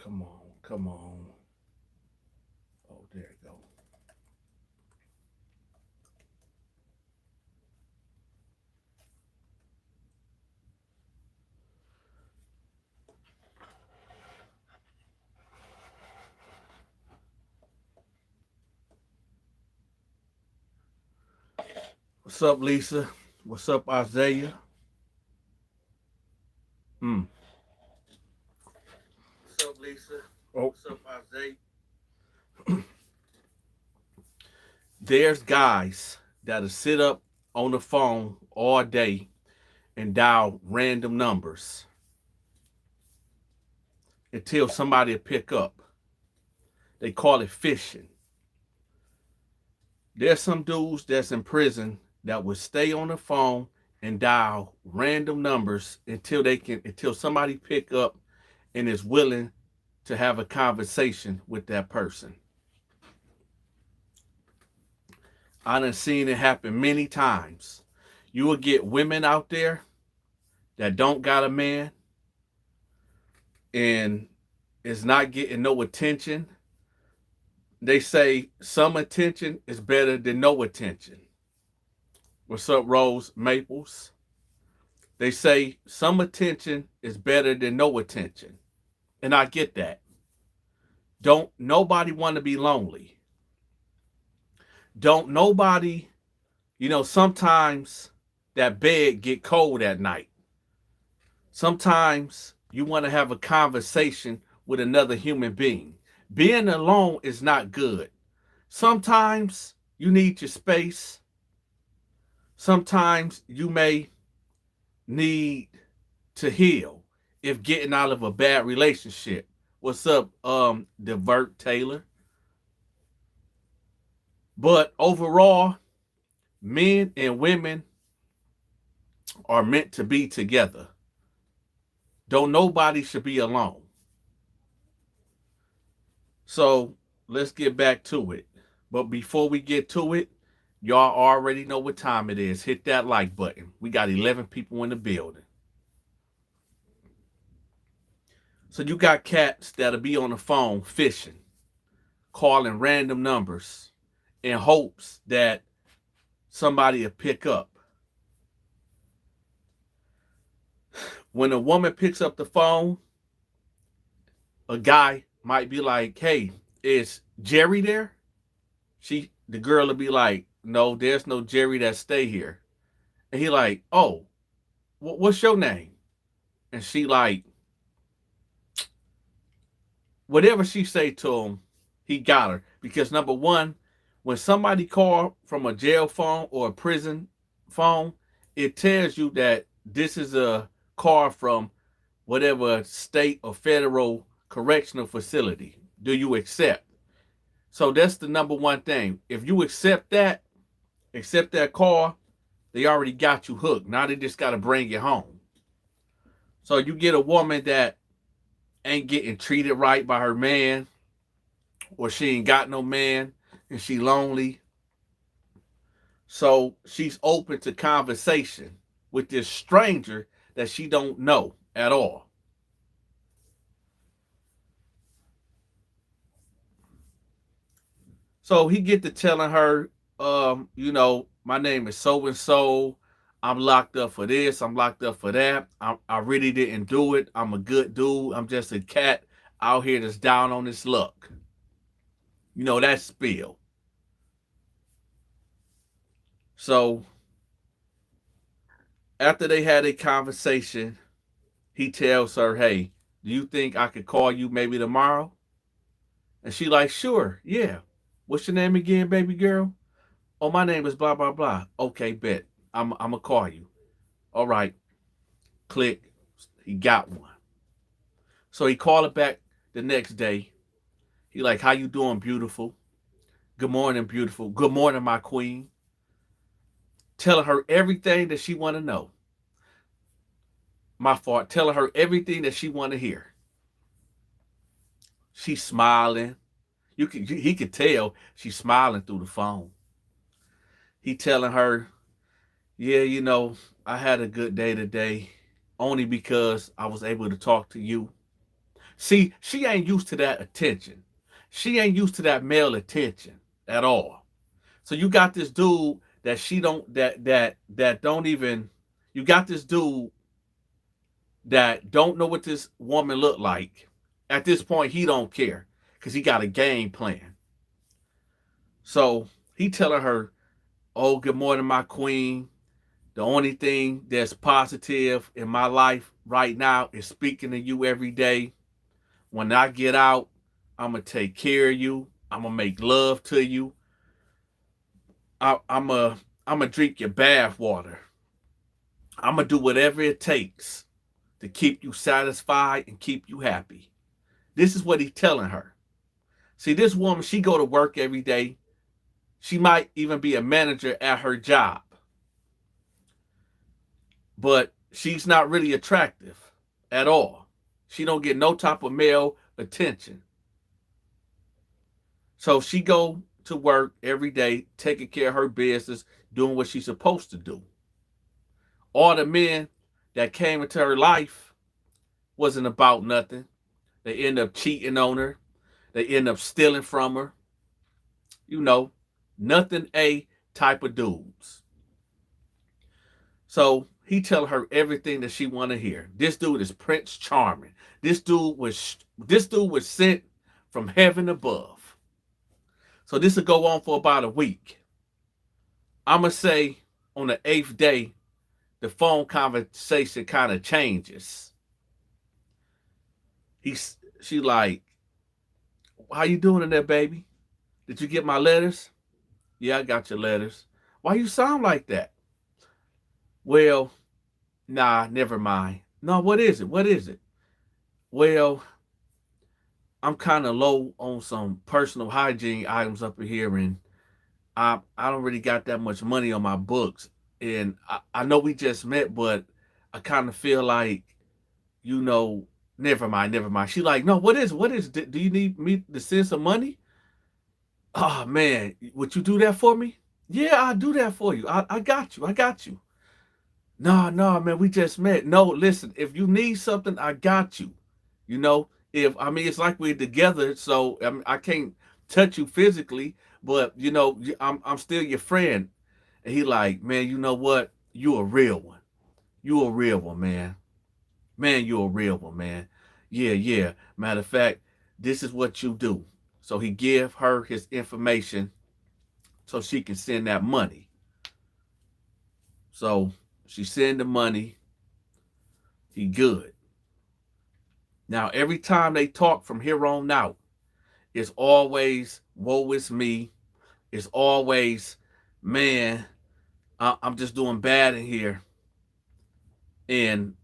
Come on, come on. Oh, there you go. What's up, Lisa? What's up, Isaiah? Hmm. What's up, Lisa? Oh, what's up, Isaiah? There's guys that'll sit up on the phone all day and dial random numbers until somebody will pick up. They call it fishing. There's some dudes that's in prison that would stay on the phone and dial random numbers until somebody pick up and is willing to have a conversation with that person. I done seen it happen many times. You will get women out there that don't got a man and is not getting no attention. They say some attention is better than no attention. What's up, Rose Maples? They say some attention is better than no attention. And I get that. Don't nobody want to be lonely. Don't nobody, sometimes that bed get cold at night. Sometimes you want to have a conversation with another human being. Being alone is not good. Sometimes you need your space. Sometimes you may need to heal if getting out of a bad relationship. What's up, Divert Taylor? But overall, men and women are meant to be together. Don't nobody should be alone. So let's get back to it. But before we get to it, y'all already know what time it is. Hit that like button. We got 11 people in the building. So you got cats that'll be on the phone fishing, calling random numbers in hopes that somebody will pick up. When a woman picks up the phone, a guy might be like, "Hey, is Jerry there?" The girl will be like, "No, there's no Jerry that stay here." And he like, "Oh, what's your name?" And she like, whatever she say to him, he got her. Because number one, when somebody call from a jail phone or a prison phone, it tells you that this is a call from whatever state or federal correctional facility. Do you accept? So that's the number one thing. If you accept that call, they already got you hooked. Now they just got to bring you home. So you get a woman that ain't getting treated right by her man, or she ain't got no man and she lonely. So she's open to conversation with this stranger that she don't know at all. So he get to telling her, my name is so and so. I'm locked up for this. I'm locked up for that. I really didn't do it. I'm a good dude. I'm just a cat out here that's down on his luck. That spiel. So after they had a conversation, he tells her, "Hey, do you think I could call you maybe tomorrow?" And she like, "Sure, yeah. What's your name again, baby girl?" "Oh, my name is blah blah blah." "Okay, bet. I'm gonna call you." All right. Click. He got one. So he called her back the next day. He like, "How you doing, beautiful? Good morning, beautiful. Good morning, my queen." Telling her everything that she want to know. My fault. Telling her everything that she want to hear. She's smiling. He could tell she's smiling through the phone. He telling her, "Yeah, I had a good day today, only because I was able to talk to you. See, she ain't used to that attention. She ain't used to that male attention at all. So you got this dude that she don't that don't even you got this dude that don't know what this woman look like. At this point, he don't care because he got a game plan. So he telling her, "Oh, good morning, my queen. The only thing that's positive in my life right now is speaking to you every day. When I get out, I'm gonna take care of you. I'm gonna make love to you. I'm gonna drink your bath water. I'm gonna do whatever it takes to keep you satisfied and keep you happy." This is what he's telling her. See, this woman, she go to work every day. She might even be a manager at her job, but she's not really attractive at all. She don't get no type of male attention. So she go to work every day, taking care of her business, doing what she's supposed to do. All the men that came into her life wasn't about nothing. They end up cheating on her. They end up stealing from her. You know, nothing a type of dudes. So he tell her everything that she want to hear. This dude is Prince Charming. This dude was sent from heaven above. So this will go on for about a week. I'ma say on the 8th day, the phone conversation kind of changes. She like, "How you doing in there, baby? Did you get my letters?" "Yeah, I got your letters." "Why you sound like that?" "Well, nah, never mind." "No, what is it? What is it?" "Well, I'm kind of low on some personal hygiene items up in here, and I don't really got that much money on my books. And I know we just met, but I kind of feel like, you know, never mind, never mind." She like, "No, what is it? What is it? Do you need me to send some money?" "Oh man, would you do that for me?" "Yeah, I'll do that for you. I got you. I got you." "No, no, man, we just met." "No, listen, if you need something, I got you. You know, if I mean, it's like we're together, so I can't touch you physically, but you know, I'm still your friend." And he like, "Man, you know what? You a real one. You a real one, man. Man, you a real one, man. Yeah, yeah. Matter of fact, this is what you do." So he give her his information so she can send that money. So she send the money. He good. Now every time they talk from here on out, it's always woe is me. It's always, man, I'm just doing bad in here. And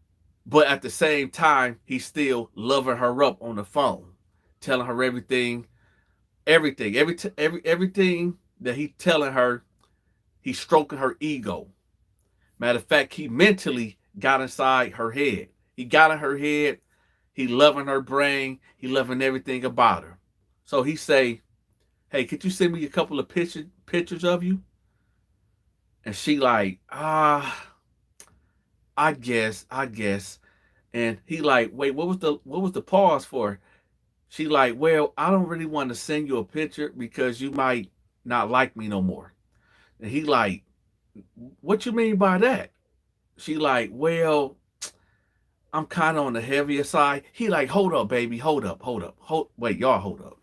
but at the same time, he's still loving her up on the phone, telling her everything that he's telling her. He's stroking her ego. Matter of fact, he mentally got inside her head. He got in her head. He loving her brain. He loving everything about her. So he say, "Hey, could you send me a couple of pictures of you?" And she like, I guess. And he like, "Wait, what was the pause for?" She like, "Well, I don't really want to send you a picture because you might not like me no more." And he like, "What you mean by that?" She like, "Well, I'm kind of on the heavier side." He like, "Hold up, baby, hold up, wait, y'all, hold up."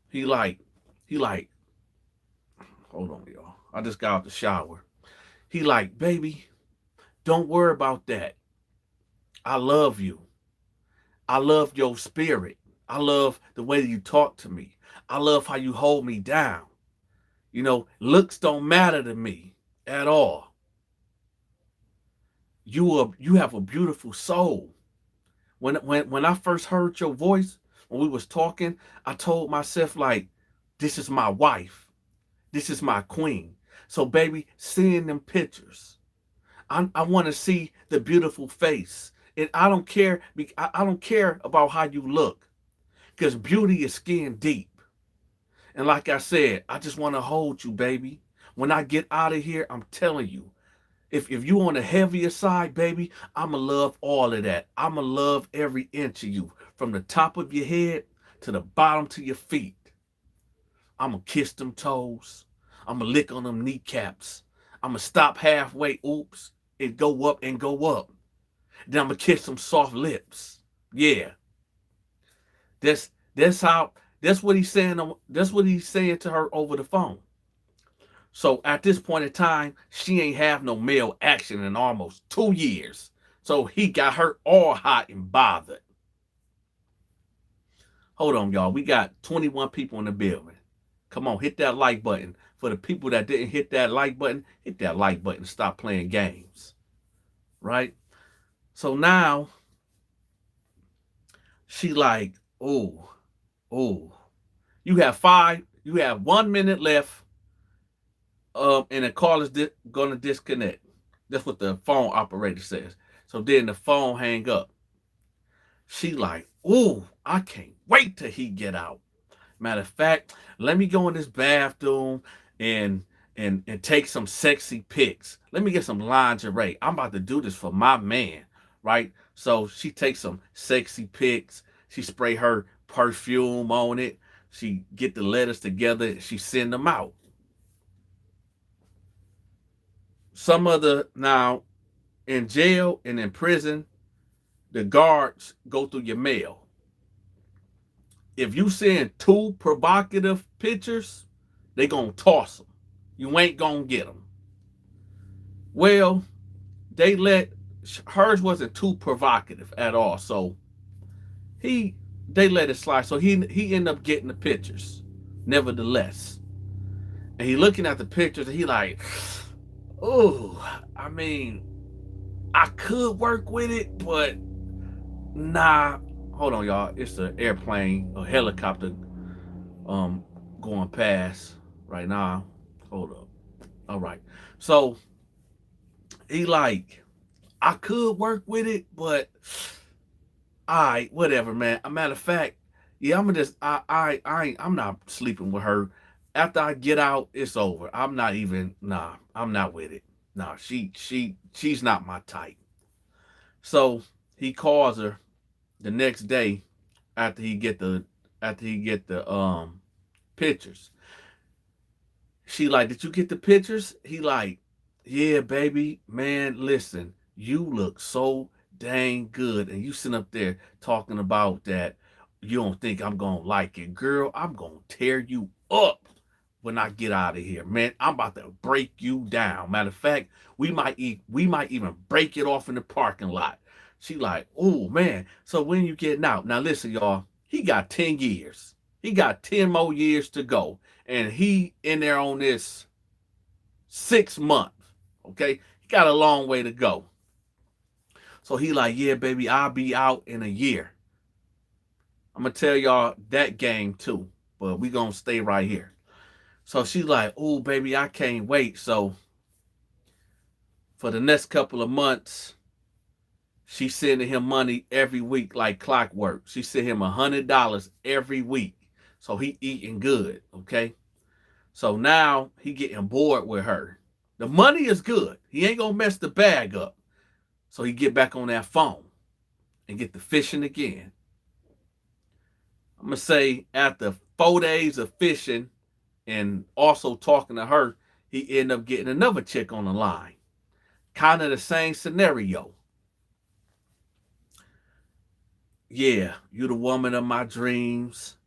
He like, he like, hold on, y'all. I just got out the shower. He like, "Baby, don't worry about that. I love you. I love your spirit. I love the way you talk to me. I love how you hold me down. You know, looks don't matter to me at all. You have a beautiful soul. When I first heard your voice, when we was talking, I told myself like, this is my wife. This is my queen. So baby, send them pictures. I want to see the beautiful face. And I don't care about how you look, because beauty is skin deep. And like I said, I just want to hold you, baby. When I get out of here, I'm telling you, If you on the heavier side, baby, I'ma love all of that. I'ma love every inch of you, from the top of your head to the bottom to your feet. I'ma kiss them toes. I'ma lick on them kneecaps. I'ma stop halfway, oops, and go up and go up. Then I'ma kiss some soft lips. Yeah, that's how. That's what he's saying. That's what he's saying to her over the phone. So at this point in time, she ain't have no male action in almost 2 years. So he got her all hot and bothered. Hold on, y'all. We got 21 people in the building. Come on, hit that like button. For the people that didn't hit that like button, hit that like button. Stop playing games. Right? So now she like, oh, oh. You have 1 minute left. And the call is gonna disconnect. That's what the phone operator says. So then the phone hang up. She like, ooh, I can't wait till he get out. Matter of fact, let me go in this bathroom and and take some sexy pics. Let me get some lingerie. I'm about to do this for my man, right? So she takes some sexy pics. She spray her perfume on it. She get the letters together. She send them out. Some other now in jail and in prison, the guards go through your mail. If you send two provocative pictures, they gonna toss them. You ain't gonna get them. Well, they let hers wasn't too provocative at all, so he they let it slide. So he ended up getting the pictures, nevertheless. And he looking at the pictures and he like, oh, I mean, I could work with it, but nah. Hold on, y'all. It's an airplane, a helicopter, going past right now. Hold up. All right. So he like, I could work with it, but all right, whatever, man. A matter of fact, yeah, I'm gonna just I'm not sleeping with her. After I get out, it's over. I'm not even I'm not with it. Nah, she's not my type. So he calls her the next day after he get the pictures. She like, did you get the pictures? He like, yeah, baby, man, listen, you look so dang good. And you sitting up there talking about that you don't think I'm gonna like it. Girl, I'm gonna tear you up when I get out of here. Man, I'm about to break you down. Matter of fact, we might even break it off in the parking lot. She like, oh man. So when you getting out? Now listen, y'all, he got 10 years. He got 10 more years to go. And he in there on this 6 month. Okay. He got a long way to go. So he like, yeah, baby, I'll be out in a year. I'm gonna tell y'all that game too, but we gonna stay right here. So she's like, oh baby, I can't wait. So for the next couple of months, she's sending him money every week like clockwork. She sent him $100 every week. So he eating good, okay? So now he getting bored with her. The money is good. He ain't gonna mess the bag up. So he get back on that phone and get the fishing again. I'm gonna say after 4 days of fishing and also talking to her, he ended up getting another chick on the line. Kind of the same scenario. Yeah, you the woman of my dreams.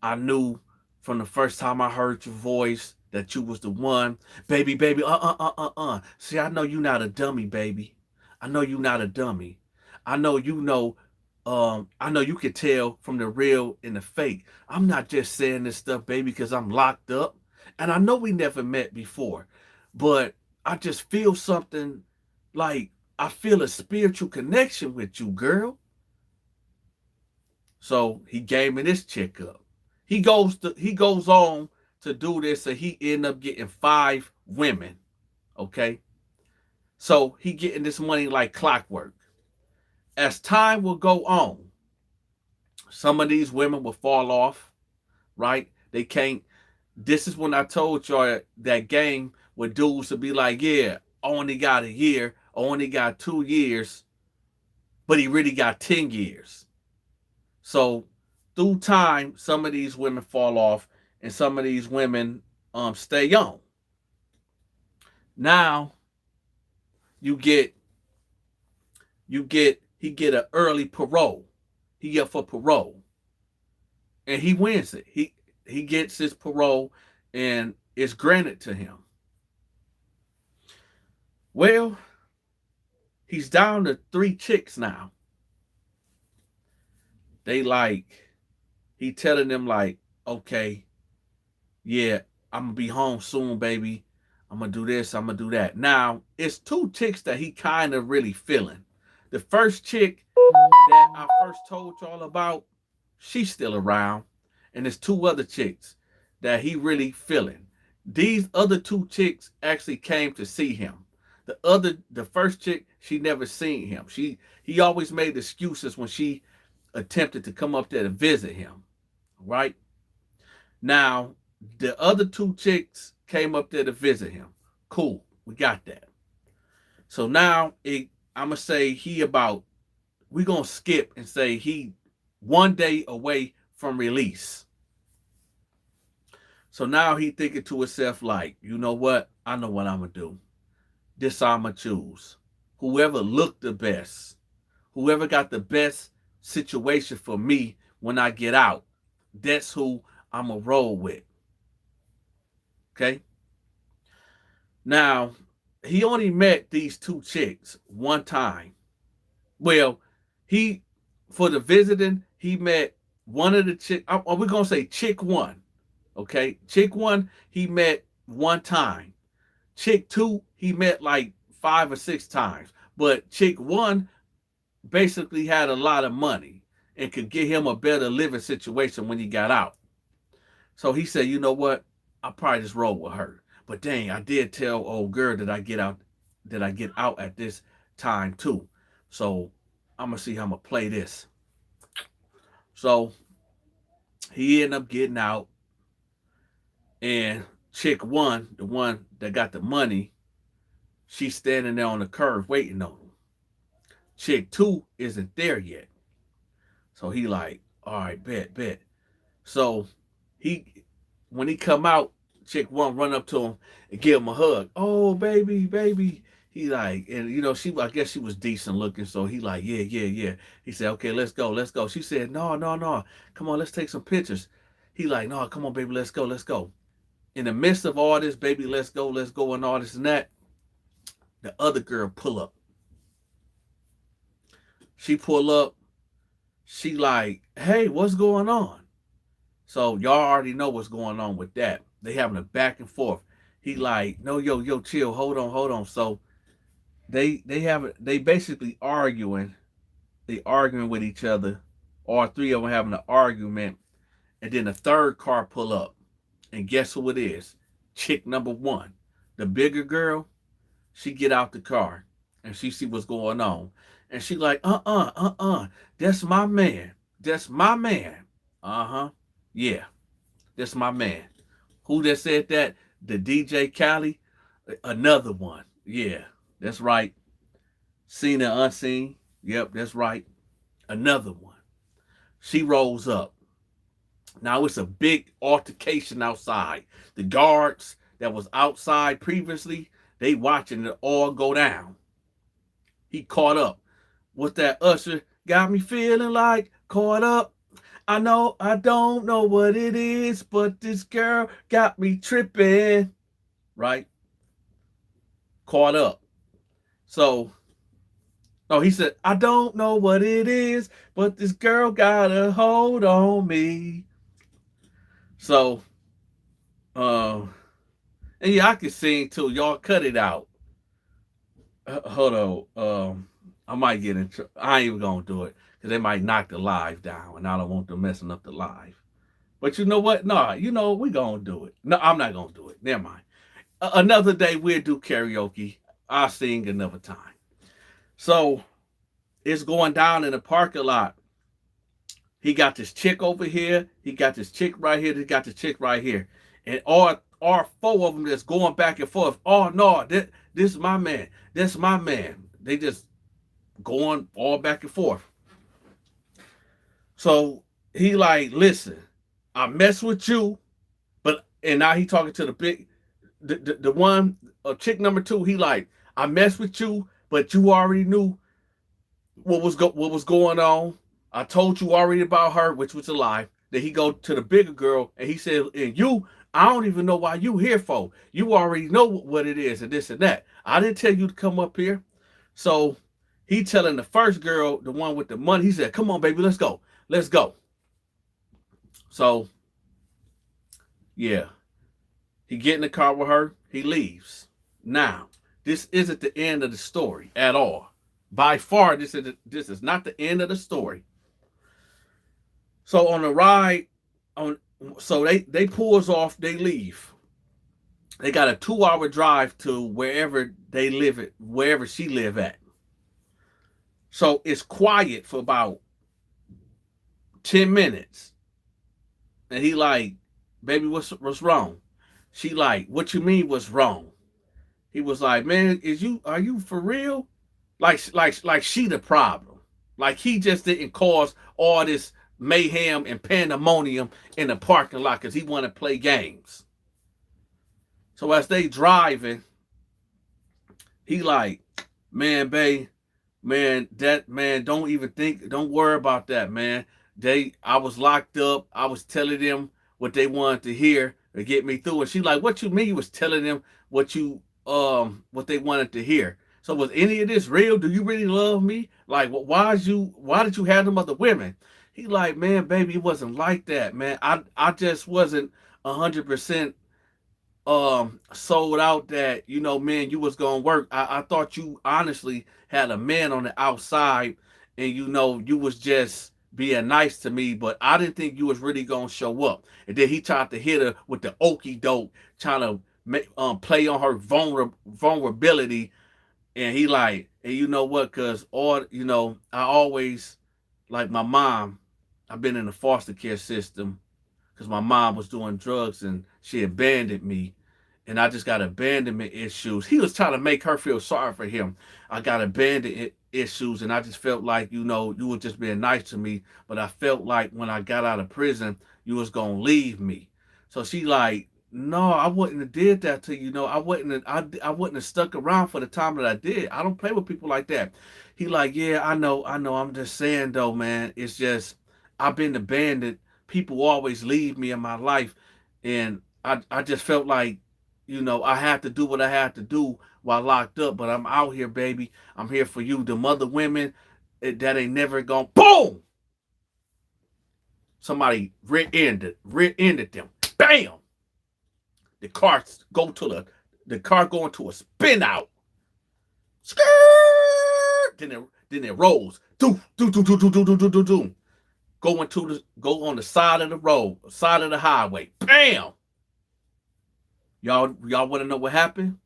I knew from the first time I heard your voice that you was the one. Baby, baby, See, I know you not a dummy, baby. I know you not a dummy. I know you know, I know you could tell from the real and the fake. I'm not just saying this stuff, baby, because I'm locked up. And I know we never met before, but I just feel something like I feel a spiritual connection with you, girl. So he gave me this chick up. He goes on to do this, and he end up getting 5 women. Okay, so he getting this money like clockwork. As time will go on, some of these women will fall off. Right? They can't. This is when I told y'all that game where dudes would be like, yeah, only got a year, or only got 2 years, but he really got 10 years. So through time, some of these women fall off and some of these women stay young. Now you get he get an early parole. He get for parole. And he wins it. He gets his parole and it's granted to him. Well, he's down to 3 chicks now. They like, he telling them like, okay, yeah, I'm gonna be home soon, baby. I'm gonna do this, I'm gonna do that. Now, it's 2 chicks that he kind of really feeling. The first chick that I first told y'all about, she's still around. And there's 2 other chicks that he really feeling. These other 2 chicks actually came to see him. The first chick, she never seen him. He always made excuses when she attempted to come up there to visit him. Right? Now, the other 2 chicks came up there to visit him. Cool. We got that. So now I'm gonna say we're gonna skip and say he 1 day away from release. So now he thinking to himself like, you know what? I know what I'm gonna do. This I'm gonna choose. Whoever looked the best, whoever got the best situation for me when I get out, that's who I'm gonna roll with. Okay. Now he only met these 2 chicks one time. Well, he for the visiting he met one of the chicks. Are we gonna say chick 1? Okay, chick 1 he met one time. Chick 2 he met like 5 or 6 times. But chick 1 basically had a lot of money and could get him a better living situation when he got out. So he said, you know what? I'll probably just roll with her. But dang, I did tell old girl that I get out at this time too. So I'm gonna see how I'm gonna play this. So he ended up getting out. And chick 1, the one that got the money, she's standing there on the curb waiting on him. Chick 2 isn't there yet. So he like, all right, bet. So when he come out, chick 1 run up to him and give him a hug. Oh, baby. He like, and I guess she was decent looking. So he like, yeah. He said, okay, let's go. She said, no. Come on, let's take some pictures. He like, no, come on, baby, let's go. In the midst of all this, baby, let's go, and all this and that, the other girl pull up. She pull up. She like, hey, what's going on? So y'all already know what's going on with that. They having a back and forth. He like, no, yo, chill, hold on. So they basically arguing. They arguing with each other. All 3 of them having an argument. And then the third car pull up. And guess who it is? Chick number 1. The bigger girl, she get out the car and she see what's going on. And she like, that's my man. Uh-huh. Yeah, that's my man. Who that said that? The DJ Khaled? Another one. Yeah, that's right. Seen and unseen. Yep, that's right. Another one. She rolls up. Now it's a big altercation outside. The guards that was outside previously, they watching it all go down. He caught up. What that usher got me feeling like? Caught up. I don't know what it is, but this girl got me tripping. Right? Caught up. So, no, he said, I don't know what it is, but this girl got a hold on me. So, and yeah, I can sing too. Y'all cut it out. Hold on. I might get in trouble. I ain't even gonna do it because they might knock the live down, and I don't want them messing up the live. But you know what? No, we gonna do it. No, I'm not gonna do it. Never mind. Another day we'll do karaoke. I'll sing another time. So it's going down in the parking lot. He got this chick over here. He got this chick right here. He got this chick right here. And all are four of them that's going back and forth. Oh no, this is my man. That's my man. They just going all back and forth. So he like, listen, I mess with you, but and now he talking to the big, the one chick number two. He like, I mess with you, but you already knew what was going on. I told you already about her, which was a lie. Then he go to the bigger girl and he said, and you, I don't even know why you here for. You already know what it is and this and that. I didn't tell you to come up here. So he telling the first girl, the one with the money, he said, come on, baby, let's go. Let's go. So, yeah. He get in the car with her. He leaves. Now, this isn't the end of the story at all. By far, this is not the end of the story. So on the ride, so they pulls off, they leave. They got a 2-hour drive to wherever they live at, wherever she live at. So it's quiet for about 10 minutes. And he like, baby, what's wrong? She like, what you mean what's wrong? He was like, man, are you for real? Like she the problem. Like he just didn't cause all this mayhem and pandemonium in the parking lot because he want to play games. So as they driving, he like, man, babe, man, don't worry about that, man. I was locked up. I was telling them what they wanted to hear to get me through. And she like, what you mean you was telling them what they wanted to hear? So was any of this real? Do you really love me? Like, why did you have them other women? He like, man, baby, it wasn't like that, man. I just wasn't 100% sold out that, man, you was gonna work. I thought you honestly had a man on the outside and you was just being nice to me, but I didn't think you was really gonna show up. And then he tried to hit her with the okey doke, trying to play on her vulnerability. And he like, and you know what? Cause I always, like my mom, I've been in the foster care system because my mom was doing drugs and she abandoned me. And I just got abandonment issues. He was trying to make her feel sorry for him. I got abandonment issues, and I just felt like, you were just being nice to me. But I felt like when I got out of prison, you was gonna leave me. So she like, no, I wouldn't have did that to you. I wouldn't have stuck around for the time that I did. I don't play with people like that. He like, yeah, I know. I'm just saying though, man. It's just I've been abandoned. People always leave me in my life, and I just felt like, I had to do what I had to do while locked up, but I'm out here, baby. I'm here for you. The mother women that ain't never gone. Boom! Somebody rear-ended them. Bam! The car going to a spin out. Skirt! Then it rolls. Do. Go on the side of the road, side of the highway. Bam! Y'all want to know what happened?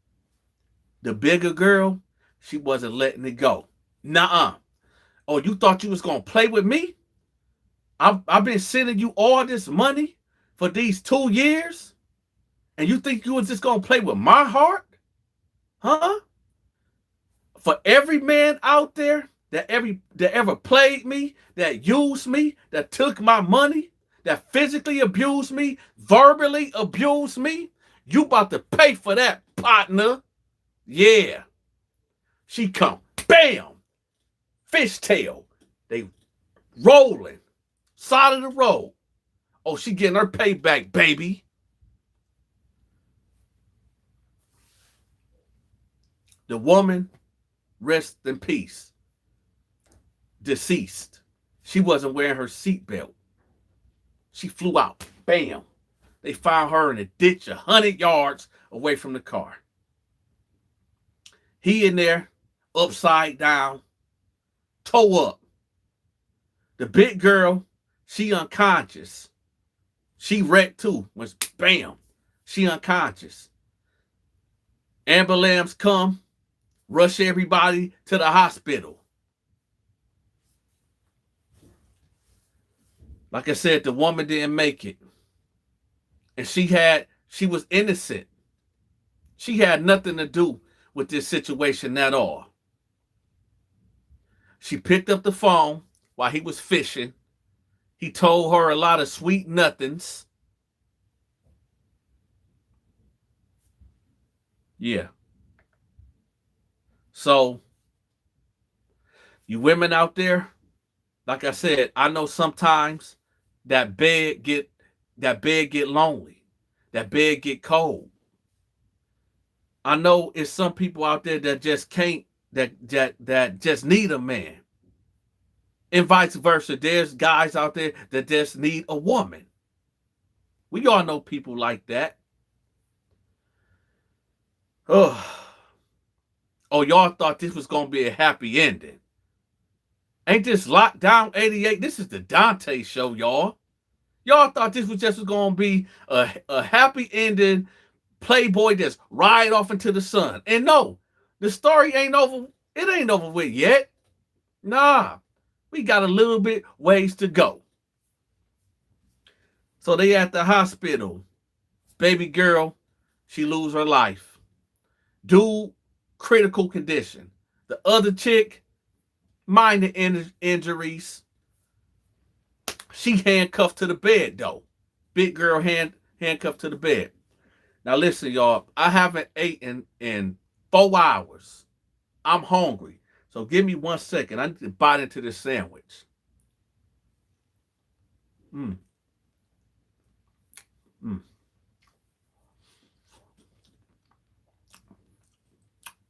The bigger girl, she wasn't letting it go. Nuh-uh. Oh, you thought you was going to play with me? I've been sending you all this money for these 2 years? And you think you was just going to play with my heart? Huh? For every man out there that ever played me, that used me, that took my money, that physically abused me, verbally abused me, you about to pay for that, partner. Yeah. She come. Bam. Fishtail. They rolling. Side of the road. Oh, she getting her payback, baby. The woman, rest in peace, deceased. She wasn't wearing her seatbelt. She flew out. Bam. They found her in a ditch 100 yards away from the car. He in there, upside down, toe up. The big girl, she unconscious. She wrecked too. Was bam. She unconscious. Ambulance come, rush everybody to the hospital. Like I said, the woman didn't make it. And she had She was innocent. She had nothing to do with this situation at all. She picked up the phone while he was fishing. He told her a lot of sweet nothings. Yeah. So, you women out there, like I said, I know sometimes that bed get lonely. That bed get cold. I know it's some people out there that just can't that just need a man. And vice versa. There's guys out there that just need a woman. We all know people like that. Oh, y'all thought this was gonna be a happy ending. Ain't this Lockdown 88? This is the Dante Show, y'all. Y'all thought this was just gonna be a happy ending, Playboy just ride off into the sun. And no, the story ain't over. It ain't over with yet. Nah, we got a little bit ways to go. So they at the hospital. Baby girl, she lose her life. Dude, critical condition. The other chick, minor injuries. She handcuffed to the bed though. Big girl handcuffed to the bed. Now listen, y'all. I haven't eaten in 4 hours. I'm hungry. So give me 1 second. I need to bite into this sandwich.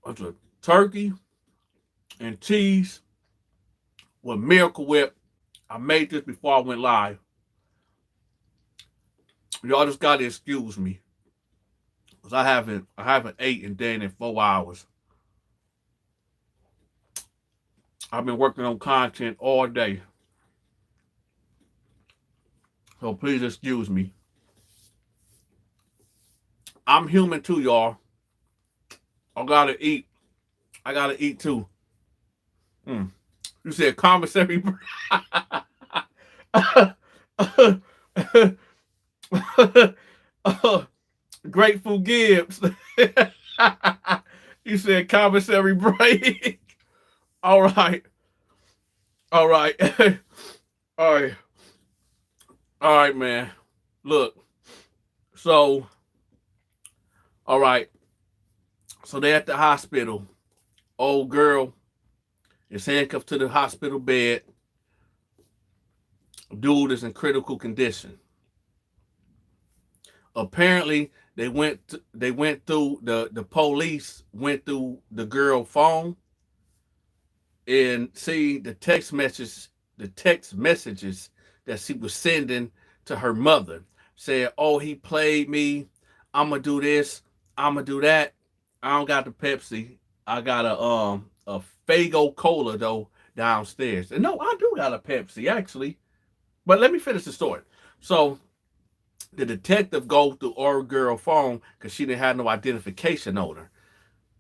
It's a turkey and cheese with Miracle Whip. I made this before I went live. Y'all just gotta excuse me, cause I haven't eaten then in 4 hours. I've been working on content all day, so please excuse me. I'm human too, y'all. I gotta eat. I gotta eat too. You said commissary. Grateful Gibbs. You said commissary break. All right. All right. All right. All right, man. Look. So, all right. So they're at the hospital. Old girl is handcuffed to the hospital bed. Dude is in critical condition. Apparently, the police went through the girl's phone and see the text messages that she was sending to her mother, saying, "Oh, he played me. I'm gonna do this. I'm gonna do that. I don't got the Pepsi. I got a Fago Cola though downstairs. And no, I do got a Pepsi actually. But let me finish the story. So the detective goes through our girl's phone because she didn't have no identification on her,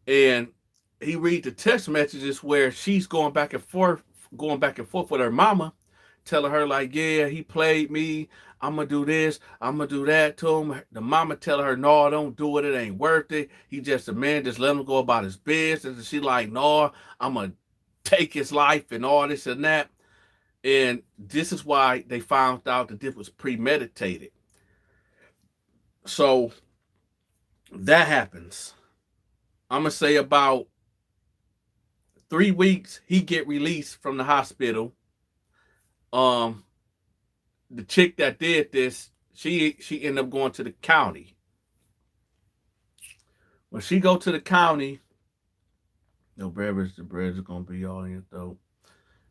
and he read the text messages where she's going back and forth with her mama, telling her like, "Yeah, he played me. I'm gonna do this. I'm gonna do that to him." The mama telling her, "No, don't do it. It ain't worth it. He just a man. Just let him go about his business." And she like, "No, I'm gonna take his life and all this and that." And this is why they found out that this was premeditated. So that happens. I'm gonna say about 3 weeks he get released from the hospital. The chick that did this, she ended up going to the county. When she go to the county, no beverage, the bread is gonna be all in your throat.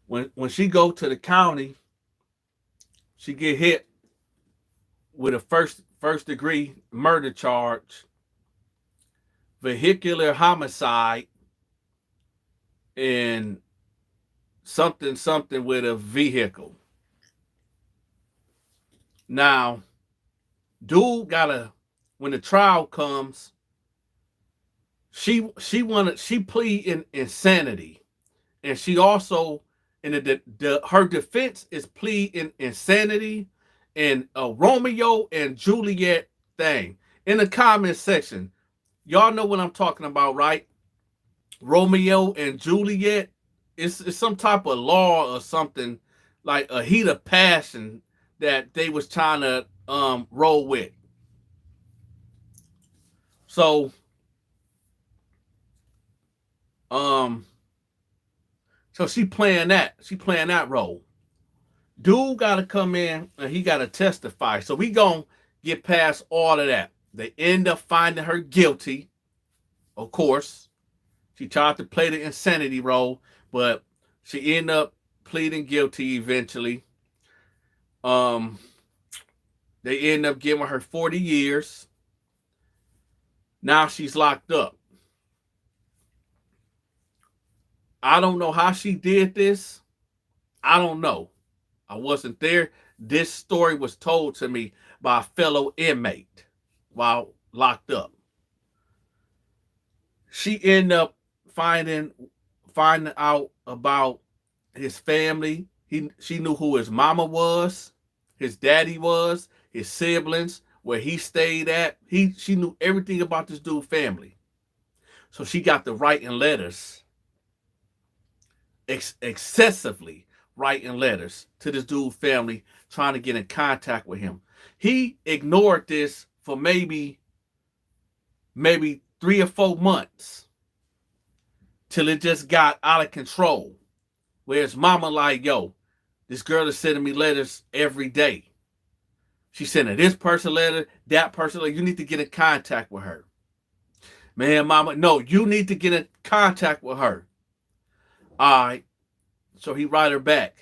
When she go to the county, she get hit with a first degree murder charge, vehicular homicide, and something with a vehicle. Now, dude when the trial comes, she plead in insanity, and she also her defense is plea in insanity and a Romeo and Juliet thing. in the comment section. Y'all know what I'm talking about, right? Romeo and Juliet. It's some type of law or something, like a heat of passion that they was trying to roll with. So um so she playing that. She playing that role. Dude gotta come in and he gotta testify. So we gonna get past all of that. They end up finding her guilty, of course. She tried to play the insanity role, but she ended up pleading guilty eventually. Um, they end up giving her 40 years. Now she's locked up. I don't know how she did this. I don't know. I wasn't there. This story was told to me by a fellow inmate while locked up. She ended up finding out about his family. She knew who his mama was, his daddy was, his siblings, where he stayed at. She knew everything about this dude's family. So she got to writing letters, excessively writing letters to this dude's family, trying to get in contact with him. He ignored this for maybe 3 or 4 months till it just got out of control. Where his mama like, yo, this girl is sending me letters every day. She's sending this person letter, that person letter. You need to get in contact with her. Man, mama, no, you need to get in contact with her. All right. So he write her back.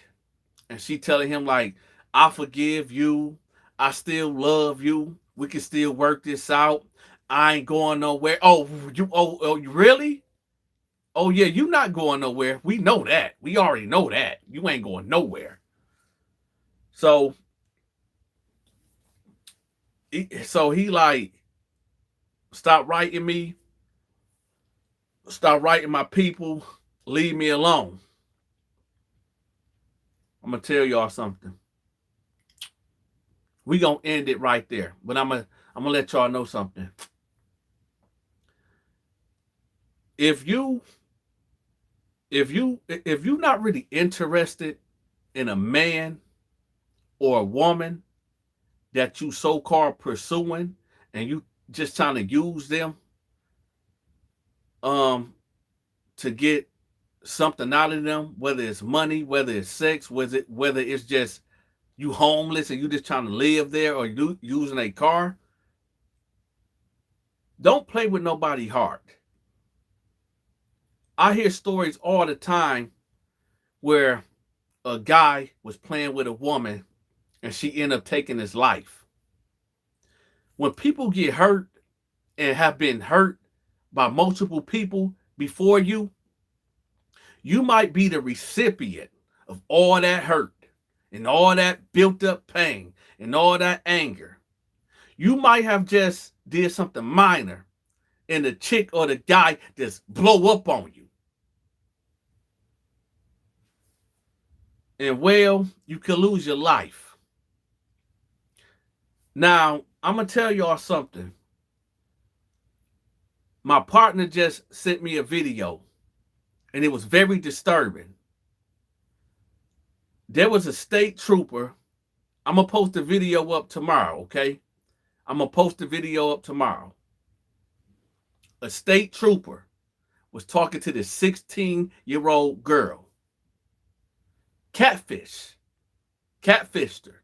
And she telling him like, I forgive you. I still love you. We can still work this out. I ain't going nowhere. Oh, you really? Oh, yeah, you not going nowhere. We know that. We already know that. You ain't going nowhere. So he like, stop writing me. Stop writing my people. Leave me alone. I'm going to tell y'all something. We going to end it right there. But I'm going to let y'all know something. If you're not really interested in a man or a woman that you so-called pursuing and you just trying to use them to get something out of them, whether it's money, whether it's sex, whether it's just you homeless and you just trying to live there, or you using a car, don't play with nobody's heart. I hear stories all the time where a guy was playing with a woman and she ended up taking his life. When people get hurt and have been hurt by multiple people before you, you might be the recipient of all that hurt and all that built up pain and all that anger. You might have just did something minor and the chick or the guy just blow up on you. And well, you could lose your life. Now, I'm going to tell y'all something. My partner just sent me a video, and it was very disturbing. There was a state trooper. I'm going to post the video up tomorrow, okay? I'm going to post the video up tomorrow. A state trooper was talking to this 16-year-old girl. Catfished her.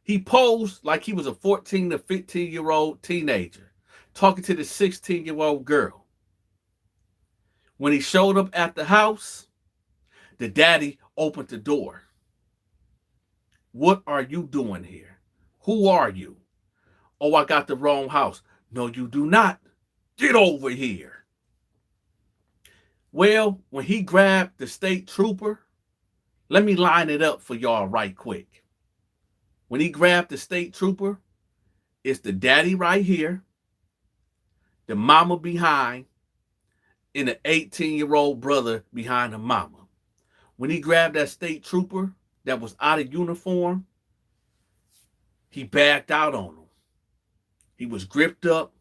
He posed like he was a 14 to 15-year-old teenager talking to this 16-year-old girl. When he showed up at the house, the daddy opened the door. What are you doing here? Who are you? Oh, I got the wrong house. No, you do not. Get over here. Well, when he grabbed the state trooper, let me line it up for y'all right quick. When he grabbed the state trooper, it's the daddy right here, the mama behind, and the 18-year-old brother behind the mama. When he grabbed that state trooper that was out of uniform, he backed out on him. He was gripped up.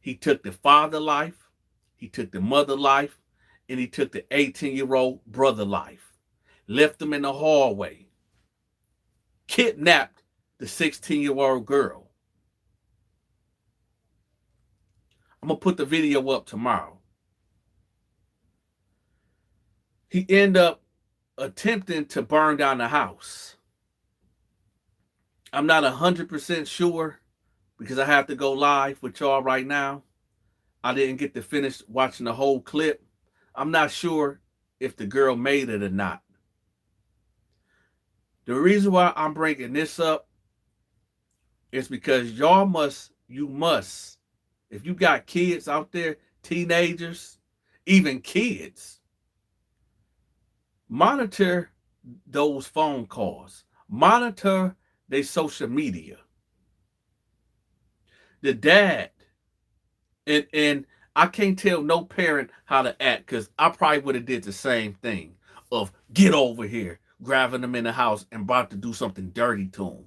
He took the father life, he took the mother life, and he took the 18-year-old brother life. Left them in the hallway. Kidnapped the 16-year-old girl. I'm going to put the video up tomorrow. He ended up attempting to burn down the house. I'm not 100% sure because I have to go live with y'all right now. I didn't get to finish watching the whole clip. I'm not sure if the girl made it or not. The reason why I'm bringing this up is because you must, if you got kids out there, teenagers, even kids, monitor those phone calls. Monitor their social media. The dad, and I can't tell no parent how to act because I probably would have did the same thing of get over here, grabbing them in the house and about to do something dirty to them.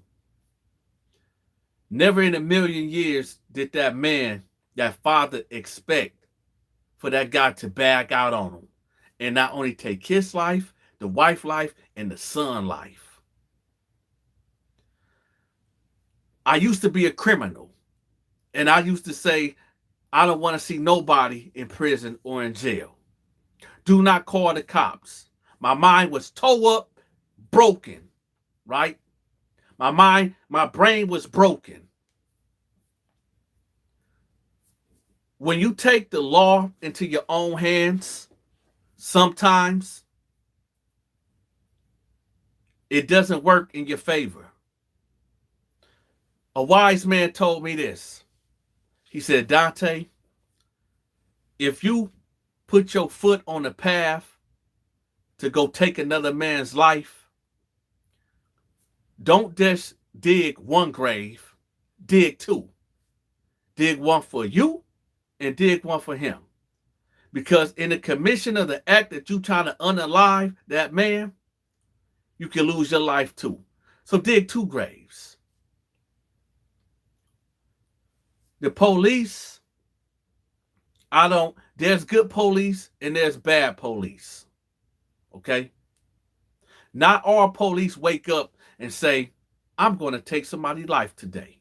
Never in a million years did that man, that father, expect for that guy to bag out on him and not only take his life, the wife life, and the son life. I used to be a criminal, and I used to say, I don't want to see nobody in prison or in jail. Do not call the cops. My mind was tore up, broken, right? My brain was broken. When you take the law into your own hands, sometimes it doesn't work in your favor. A wise man told me this. He said, Dante, if you put your foot on the path to go take another man's life, don't just dig one grave, dig two. Dig one for you and dig one for him. Because in the commission of the act that you trying to unalive that man, you can lose your life too. So dig two graves. The police, there's good police and there's bad police. Okay? Not all police wake up and say, I'm going to take somebody's life today.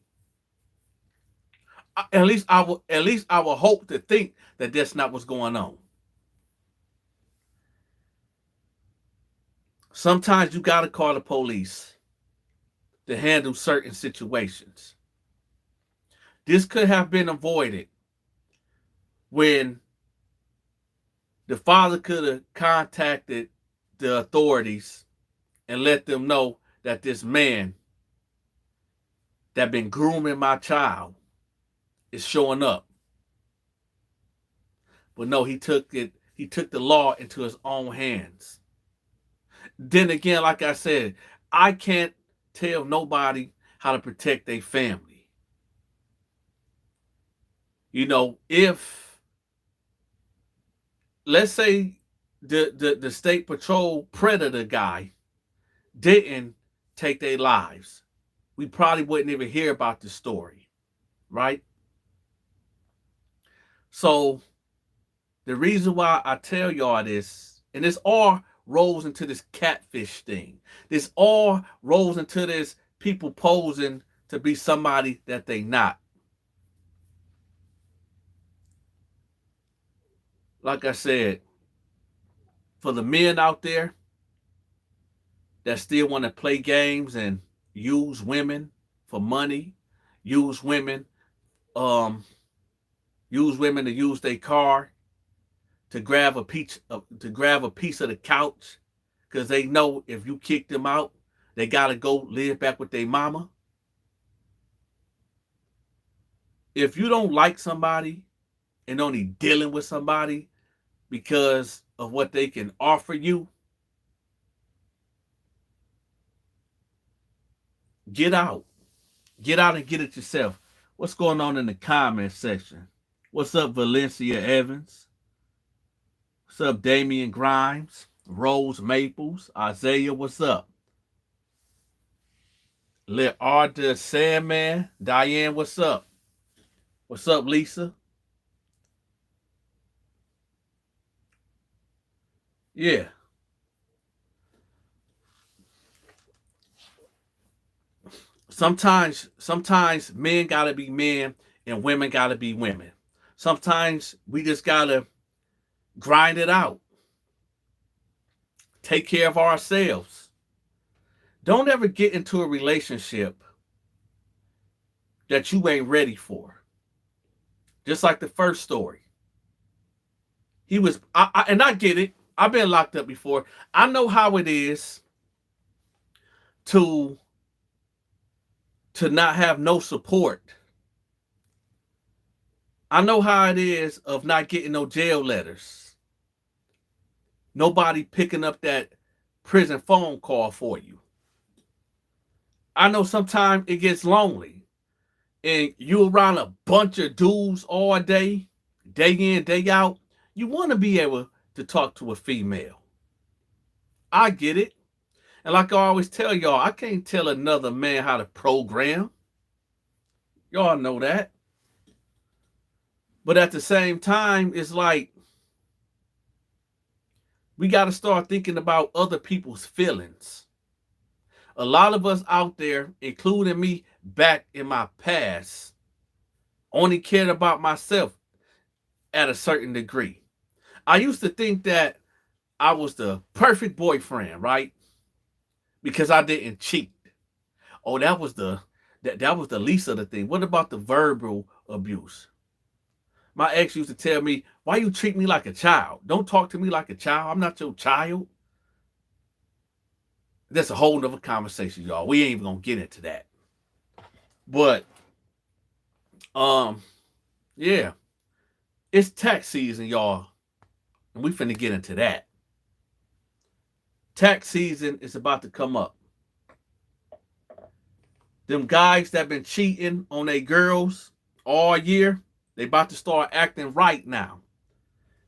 At least I will hope to think that that's not what's going on. Sometimes you got to call the police to handle certain situations. This could have been avoided when the father could have contacted the authorities and let them know that this man that been grooming my child is showing up. But no, he took the law into his own hands. Then again, like I said, I can't tell nobody how to protect their family. You know, if, let's say the state patrol predator guy didn't take their lives, we probably wouldn't even hear about the story, right? So the reason why I tell y'all this, and this all rolls into this catfish thing. This all rolls into this people posing to be somebody that they not. Like I said, for the men out there that still want to play games and use women for money, use women to use their car to grab a piece of the couch because they know if you kick them out, they gotta go live back with their mama. If you don't like somebody and only dealing with somebody because of what they can offer you, get out. Get out and get it yourself. What's going on in the comment section? What's up, Valencia Evans? What's up, Damian Grimes? Rose Maples? Isaiah, what's up? Let Arthur Sandman? Diane, what's up? What's up, Lisa? Yeah. Sometimes men gotta be men and women gotta be women. Sometimes we just gotta grind it out. Take care of ourselves. Don't ever get into a relationship that you ain't ready for. Just like the first story. He was, and I get it. I've been locked up before. I know how it is to not have no support. I know how it is of not getting no jail letters. Nobody picking up that prison phone call for you. I know sometimes it gets lonely and you around a bunch of dudes all day, day in, day out. You want to be able to talk to a female. I get it. And like I always tell y'all, I can't tell another man how to program. Y'all know that. But at the same time, it's like we got to start thinking about other people's feelings. A lot of us out there, including me back in my past, only cared about myself at a certain degree. I used to think that I was the perfect boyfriend, right? Because I didn't cheat. Oh, that was the least of the thing. What about the verbal abuse? My ex used to tell me, "Why you treat me like a child? Don't talk to me like a child. I'm not your child." That's a whole nother conversation, y'all. We ain't even gonna get into that. But yeah, it's tax season, y'all, and we finna get into that. Tax season is about to come up. Them guys that been cheating on their girls all year, they about to start acting right now.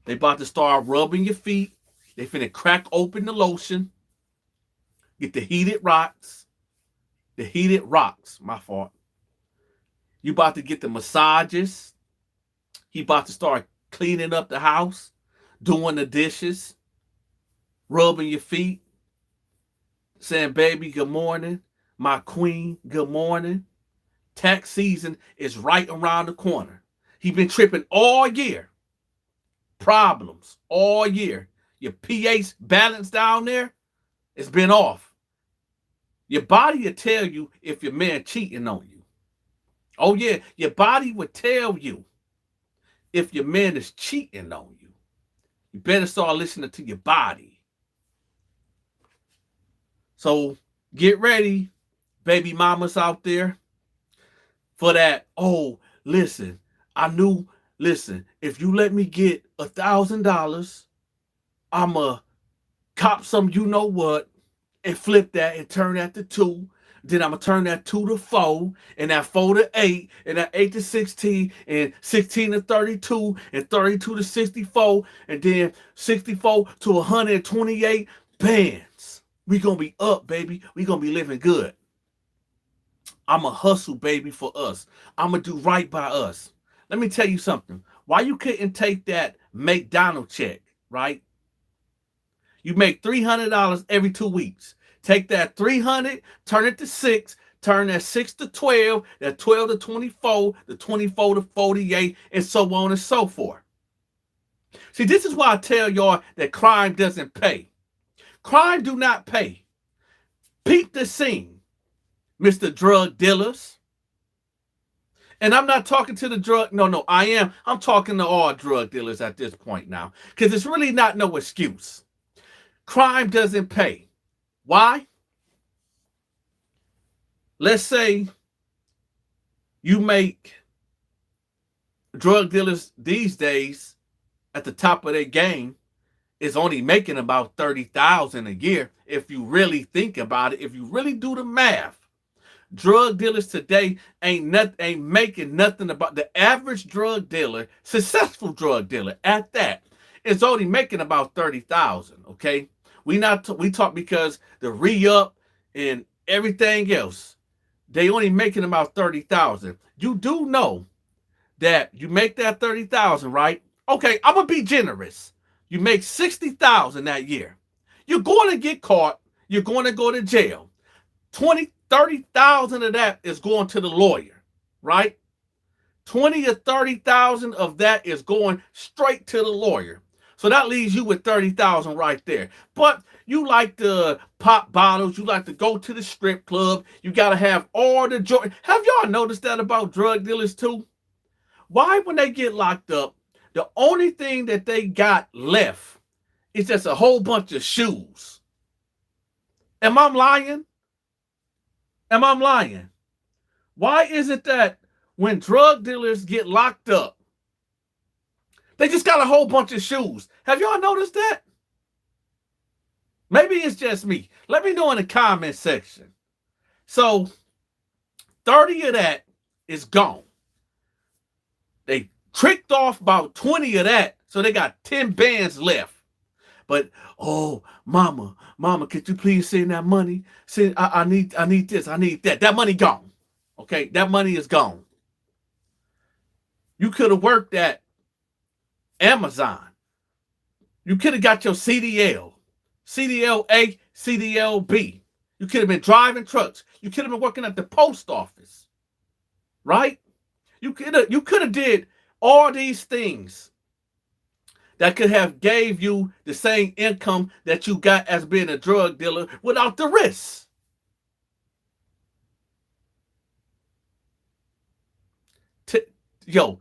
They about to start rubbing your feet. They finna crack open the lotion. Get the heated rocks. The heated rocks, my fault. You about to get the massages. He about to start cleaning up the house, doing the dishes, rubbing your feet, saying, "Baby, good morning. My queen, good morning." Tax season is right around the corner. He been tripping all year. Problems all year. Your pH balance down there, it's been off. Your body will tell you if your man cheating on you. Oh yeah, your body will tell you if your man is cheating on you. You better start listening to your body. So get ready, baby mamas out there, for that. Oh, listen, if you let me get $1,000, I'ma cop some you know what and flip that and turn that to 2. Then I'm gonna turn that 2 to 4, and that 4 to 8, and that 8 to 16, and 16 to 32, and 32 to 64, and then 64 to 128 bands. We gonna be up, baby. We gonna be living good. I'ma hustle, baby, for us. I'ma do right by us. Let me tell you something. Why you couldn't take that McDonald's check, right? You make $300 every 2 weeks. Take that 300, turn it to 6, turn that 6 to 12, that 12 to 24, the 24 to 48, and so on and so forth. See, this is why I tell y'all that crime doesn't pay. Crime do not pay. Peep the scene, Mr. Drug Dealers. And I'm not talking to the drug, no, I'm talking to all drug dealers at this point now, because it's really not no excuse. Crime doesn't pay. Why? Let's say you make drug dealers these days at the top of their game is only making about $30,000 a year. If you really think about it, if you really do the math, drug dealers today ain't making nothing. About the average drug dealer, successful drug dealer at that, is only making about $30,000. Okay, we talk because the re-up and everything else, they only making about $30,000. You do know that you make that $30,000, right? Okay, I'm gonna be generous. You make 60,000 that year. You're going to get caught. You're going to go to jail. 20, 30,000 of that is going to the lawyer, right? 20 or 30,000 of that is going straight to the lawyer. So that leaves you with 30,000 right there. But you like to pop bottles. You like to go to the strip club. You got to have all the joy. Have y'all noticed that about drug dealers too? Why, when they get locked up, the only thing that they got left is just a whole bunch of shoes? Am I lying? Am I lying? Why is it that when drug dealers get locked up, they just got a whole bunch of shoes? Have y'all noticed that? Maybe it's just me. Let me know in the comment section. So 30 of that is gone. They tricked off about 20 of that, so they got 10 bands left. But, oh, mama, could you please send that money? Send, I need this, I need that. That money gone. Okay, that money is gone. You could have worked at Amazon. You could have got your CDL, CDL-A, CDL-B. You could have been driving trucks. You could have been working at the post office, right? You could have did all these things that could have gave you the same income that you got as being a drug dealer without the risk. Yo,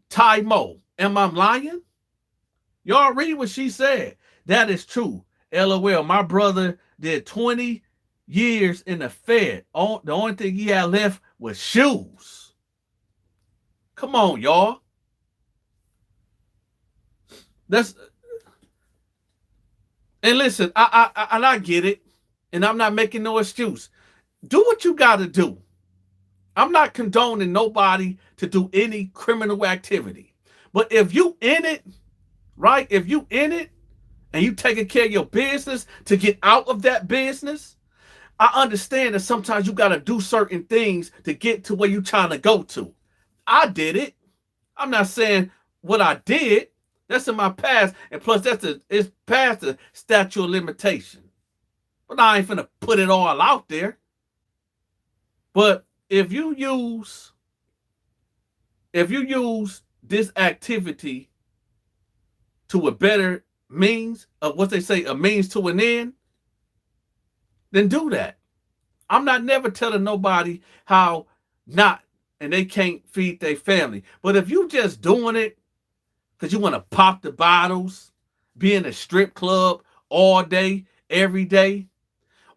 Ty Mo, am I lying? Y'all read what she said. That is true. LOL, my brother did 20 years in the Fed. The only thing he had left was shoes. Come on, y'all. And listen, I get it, and I'm not making no excuse. Do what you got to do. I'm not condoning nobody to do any criminal activity. But if you in it, right? If you in it and you taking care of your business to get out of that business, I understand that sometimes you got to do certain things to get to where you're trying to go to. I did it. I'm not saying what I did. That's in my past. And plus, it's past the statute of limitation. But I ain't finna put it all out there. But if you use this activity to a better means of what they say, a means to an end, then do that. I'm not never telling nobody how not, and they can't feed their family. But if you just doing it because you want to pop the bottles, be in a strip club all day, every day,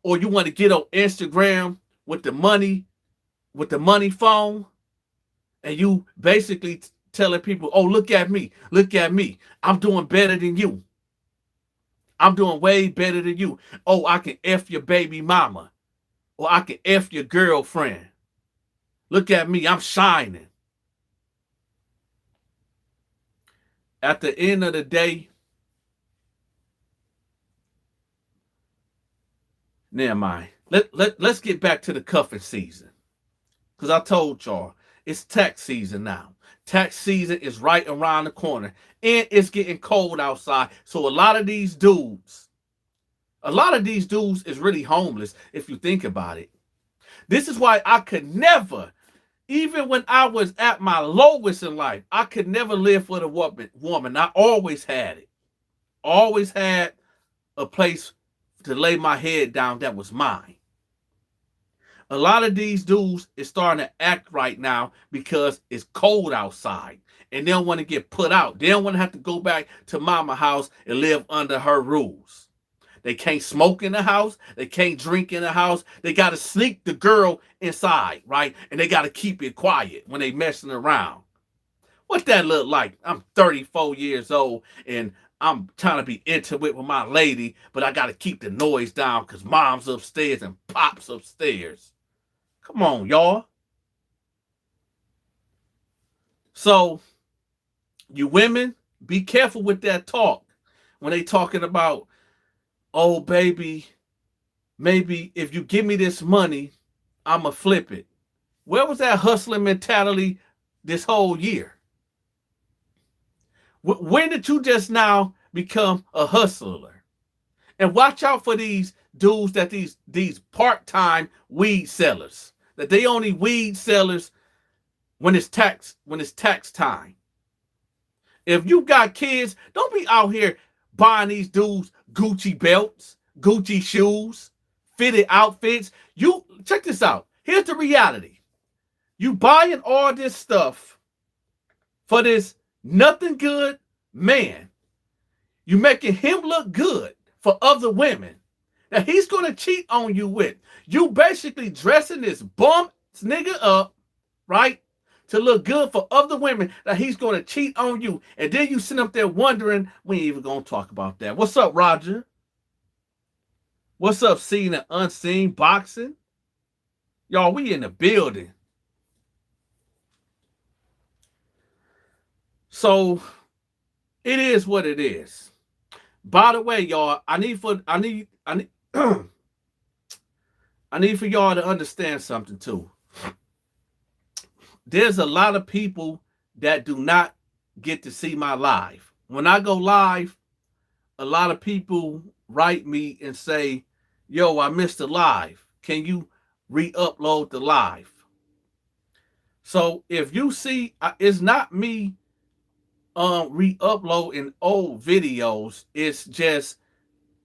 or you want to get on Instagram with the money phone, and you basically telling people, oh, look at me. I'm doing better than you. I'm doing way better than you. Oh, I can F your baby mama, or I can F your girlfriend. Look at me, I'm shining. At the end of the day, never mind. Let's get back to the cuffing season. Because I told y'all, it's tax season now. Tax season is right around the corner. And it's getting cold outside. So a lot of these dudes is really homeless if you think about it. This is why I could never, even when I was at my lowest in life, I could never live for the woman. I always had it. Always had a place to lay my head down that was mine. A lot of these dudes is starting to act right now because it's cold outside and they don't want to get put out. They don't want to have to go back to mama house and live under her rules. They can't smoke in the house. They can't drink in the house. They got to sneak the girl inside, right? And they got to keep it quiet when they messing around. What that look like? I'm 34 years old and I'm trying to be intimate with my lady, but I got to keep the noise down because mom's upstairs and pop's upstairs. Come on, y'all. So, you women, be careful with that talk. When they talking about, oh, baby, maybe if you give me this money, I'ma flip it. Where was that hustling mentality this whole year? When did you just now become a hustler. And watch out for these dudes that these part-time weed sellers. That they only weed sellers when it's tax time. If you got kids, don't be out here buying these dudes Gucci belts, Gucci shoes, fitted outfits. You check this out. Here's the reality. You buying all this stuff for this nothing good man. You making him look good for other women that he's going to cheat on you with. You basically dressing this bum nigga up, right? To look good for other women that he's going to cheat on you. And then you sit up there wondering, we ain't even going to talk about that. What's up, Roger? What's up, Seen and Unseen Boxing? Y'all, we in the building. So it is what it is. By the way, y'all, I need for y'all to understand something too. There's a lot of people that do not get to see my live. When I go live, a lot of people write me and say, yo, I missed the live. Can you re-upload the live? So if you see, it's not me re-uploading old videos. It's just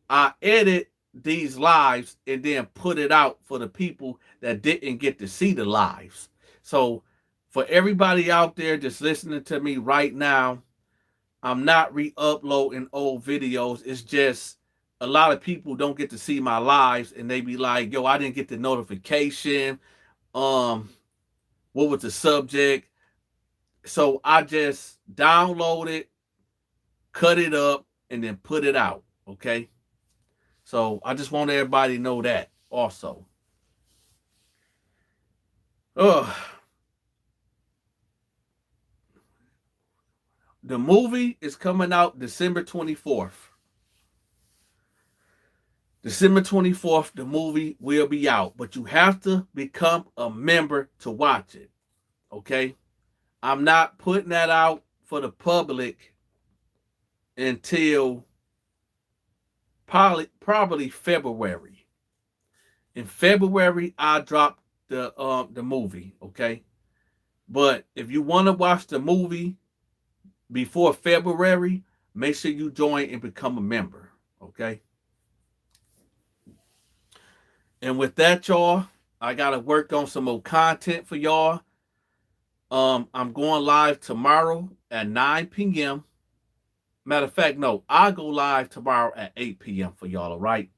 I edit these lives and then put it out for the people that didn't get to see the lives. So for everybody out there just listening to me right now, I'm not re-uploading old videos. It's just a lot of people don't get to see my lives and they be like, yo, I didn't get the notification. What was the subject? So I just download it, cut it up, and then put it out, okay? So I just want everybody to know that also. The movie is coming out December 24th. December 24th, the movie will be out. But you have to become a member to watch it. Okay? I'm not putting that out for the public until probably February. In February, I drop the movie, okay? But if you want to watch the movie before February, make sure you join and become a member, okay? And with that, y'all, I got to work on some more content for y'all. I'm going live tomorrow at 9 p.m. Matter of fact, no, I'll go live tomorrow at 8 p.m. for y'all, all right?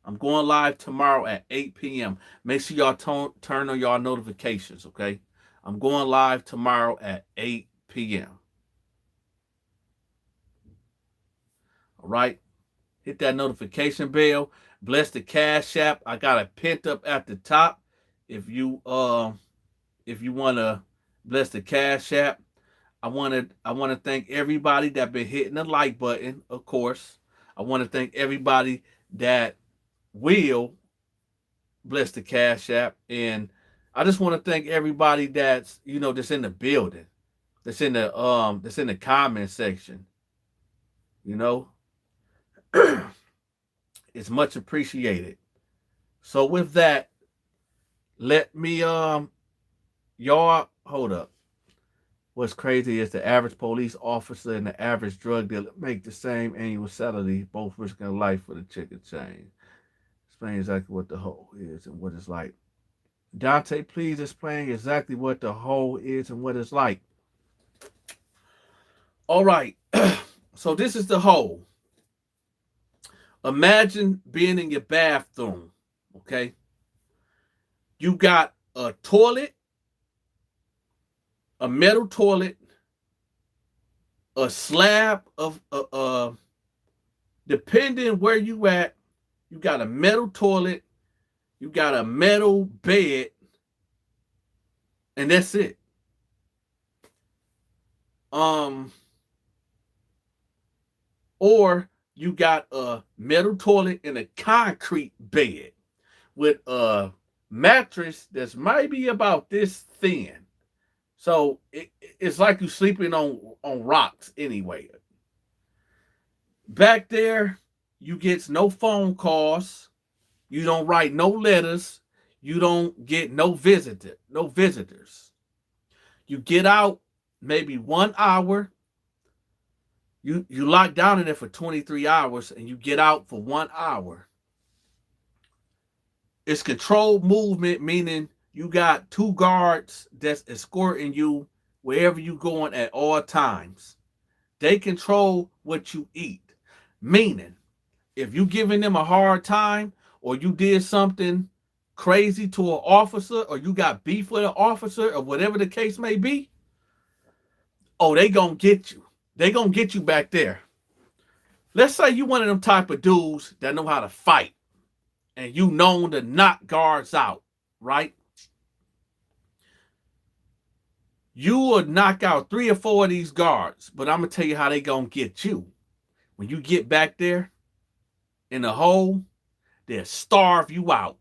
I'm going live tomorrow at 8 p.m. Make sure y'all turn on y'all notifications, okay? I'm going live tomorrow at 8 p.m. All right? Hit that notification bell. Bless the Cash App. I got it pinned up at the top. If you want to bless the Cash App, I want to thank everybody that been hitting the like button, of course. I want to thank everybody that will bless the Cash App, and I just want to thank everybody that's that's in the building, that's in the comment section. It's much appreciated. So with that, let me y'all hold up. What's crazy is the average police officer and the average drug dealer make the same annual salary, both risking life for the chicken chain. Explain exactly what the whole is and what it's like. Dante, please explain exactly what the whole is and what it's like. All right. So this is the whole. Imagine being in your bathroom, okay? You got a toilet, a metal toilet, a slab of, depending where you at, you got a metal toilet, you got a metal bed, and that's it. Or you got a metal toilet and a concrete bed with a mattress that's maybe about this thin. So it's like you sleeping on rocks anyway. Back there, you get no phone calls. You don't write no letters. You don't get no visitors. You get out maybe 1 hour. You lock down in there for 23 hours and you get out for 1 hour. It's controlled movement, meaning you got 2 guards that's escorting you wherever you going at all times. They control what you eat. Meaning, if you giving them a hard time or you did something crazy to an officer or you got beef with an officer or whatever the case may be, oh, they gonna get you. They gonna get you back there. Let's say you one of them type of dudes that know how to fight and you known to knock guards out, right? You would knock out 3 or 4 of these guards, but I'm gonna tell you how they gonna get you. When you get back there in the hole, they'll starve you out.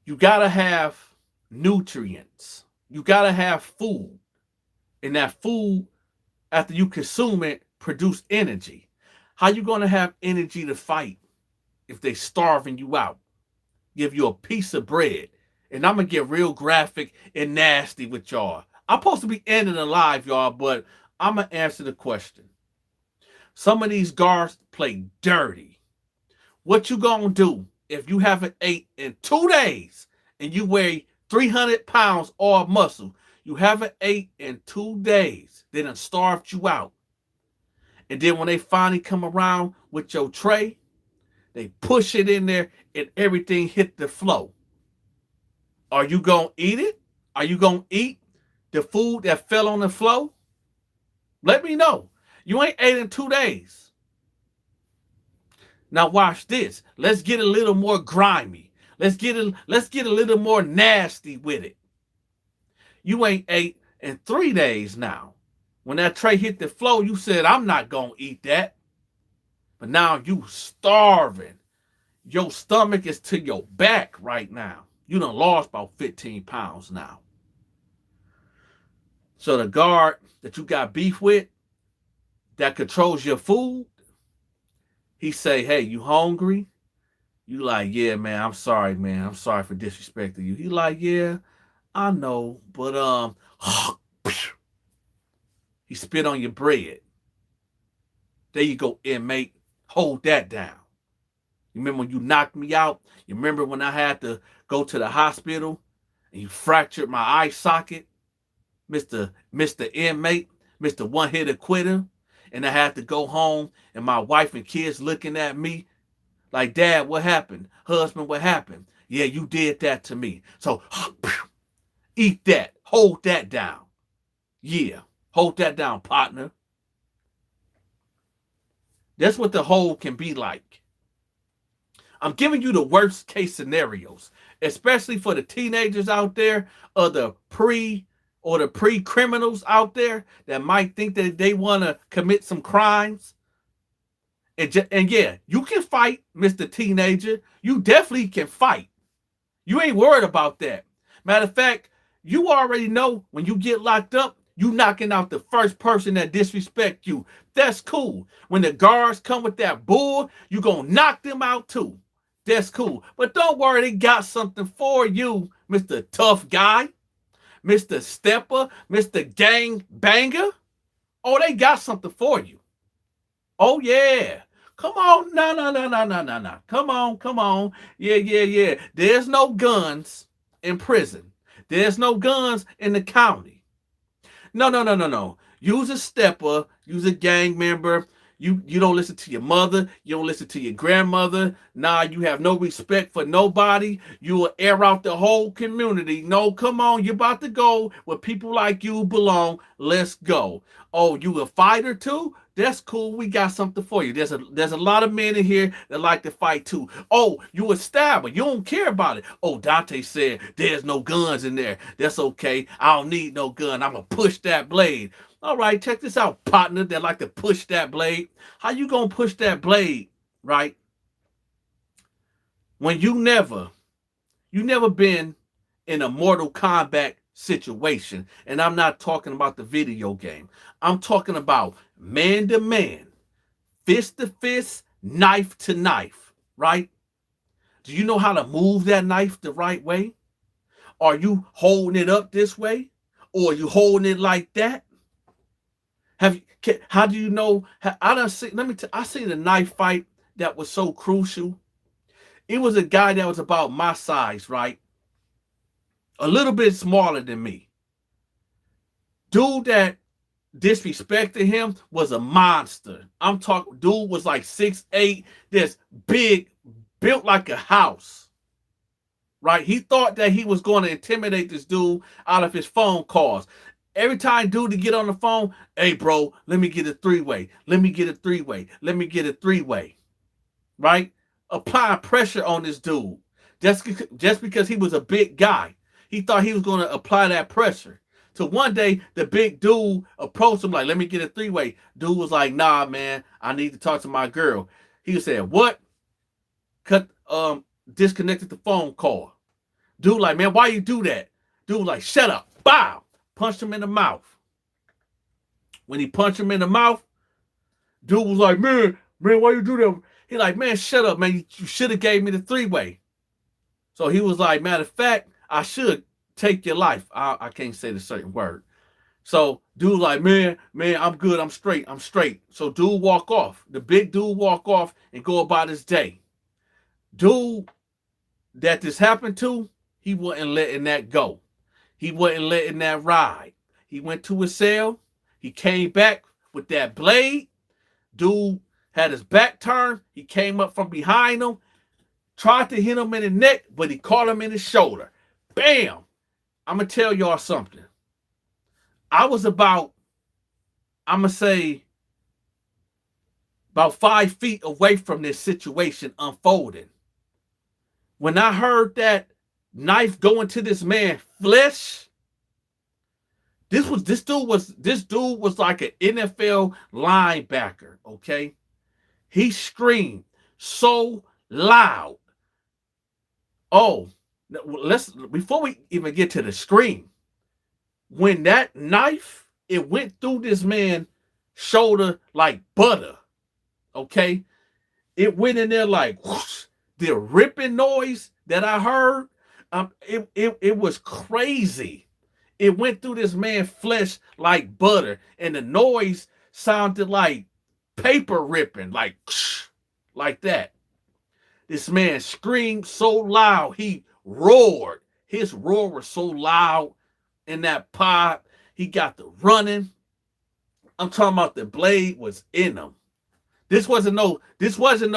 You gotta have nutrients. You gotta have food. And that food, after you consume it, produce energy. How you gonna have energy to fight if they starving you out? Give you a piece of bread. And I'm gonna get real graphic and nasty with y'all. I'm supposed to be ending the live, y'all, but I'm gonna answer the question. Some of these guards play dirty. What you gonna do if you haven't ate in 2 days and you weigh 300 pounds all muscle? You haven't ate in 2 days. They done starved you out. And then when they finally come around with your tray, they push it in there and everything hit the floor. Are you going to eat it? Are you going to eat the food that fell on the floor? Let me know. You ain't ate in 2 days. Now watch this. Let's get a little more grimy. Let's get a little more nasty with it. You ain't ate in 3 days now. When that tray hit the floor, you said, I'm not going to eat that. But now you starving. Your stomach is to your back right now. You done lost about 15 pounds now. So the guard that you got beef with, that controls your food, he say, hey, you hungry? You like, yeah, man, I'm sorry, man. I'm sorry for disrespecting you. He like, yeah, I know, but he spit on your bread. There you go, inmate. Hold that down. You remember when you knocked me out? You remember when I had to go to the hospital and you fractured my eye socket? Mr. Inmate, Mr. One-Hitter Quitter. And I had to go home and my wife and kids looking at me like, Dad, what happened? Husband, what happened? Yeah, you did that to me. So eat that. Hold that down. Yeah, hold that down, partner. That's what the hold can be like. I'm giving you the worst case scenarios, especially for the teenagers out there or the pre-criminals out there that might think that they want to commit some crimes. And yeah, you can fight, Mr. Teenager. You definitely can fight. You ain't worried about that. Matter of fact, you already know when you get locked up, you knocking out the first person that disrespect you. That's cool. When the guards come with that bull, you gonna knock them out too. That's cool. But don't worry, they got something for you, Mr. Tough Guy, Mr. Stepper, Mr. Gang Banger. Oh, they got something for you. Oh, yeah. Come on. No. Come on. Yeah. There's no guns in prison. There's no guns in the county. No. Use a stepper. Use a gang member. You don't listen to your mother. You don't listen to your grandmother. Nah, you have no respect for nobody. You will air out the whole community. No, come on. You're about to go where people like you belong. Let's go. Oh, you a fighter too? That's cool. We got something for you. There's a lot of men in here that like to fight too. Oh, you a stabber. You don't care about it. Oh, Dante said there's no guns in there. That's okay. I don't need no gun. I'm going to push that blade. All right, check this out, partner that like to push that blade. How you going to push that blade, right? When you never been in a Mortal Kombat situation. And I'm not talking about the video game. I'm talking about man to man, fist to fist, knife to knife, right? Do you know how to move that knife the right way? Are you holding it up this way? Or are you holding it like that? How do you know? I don't see. I seen a knife fight that was so crucial. It was a guy that was about my size, right? A little bit smaller than me. Dude that disrespected him was a monster. I'm talking, dude was like 6'8", this big, built like a house. Right? He thought that he was going to intimidate this dude out of his phone calls. Every time dude to get on the phone, hey bro, let me get a three-way. Let me get a three-way. Let me get a three-way. Right? Applying pressure on this dude. Just because he was a big guy. He thought he was going to apply that pressure. So one day, the big dude approached him like, let me get a three-way. Dude was like, nah, man, I need to talk to my girl. He said, what? Disconnected the phone call. Dude like, man, why you do that? Dude like, shut up. Bow. Punched him in the mouth. When he punched him in the mouth, dude was like, man, why you do that? He like, man, shut up, man. You should have gave me the three-way. So he was like, matter of fact, I should take your life. I can't say the certain word. So dude like, man, I'm good. I'm straight. So dude walk off. The big dude walk off and go about his day. Dude that this happened to, he wasn't letting that go. He wasn't letting that ride. He went to his cell. He came back with that blade. Dude had his back turned. He came up from behind him, tried to hit him in the neck, but he caught him in his shoulder. Bam! I'm going to tell y'all something. I was about 5 feet away from this situation unfolding. When I heard that knife go into this man's flesh, this dude was like an NFL linebacker, okay? He screamed so loud. Oh, before we even get to the scream, when that knife, it went through this man's shoulder like butter, okay? It went in there like whoosh. The ripping noise that I heard, it was crazy. It went through this man's flesh like butter, and the noise sounded like paper ripping, like that. This man screamed so loud, he roared. His roar was so loud in that pot. He got the running. I'm talking about the blade was in him. This wasn't no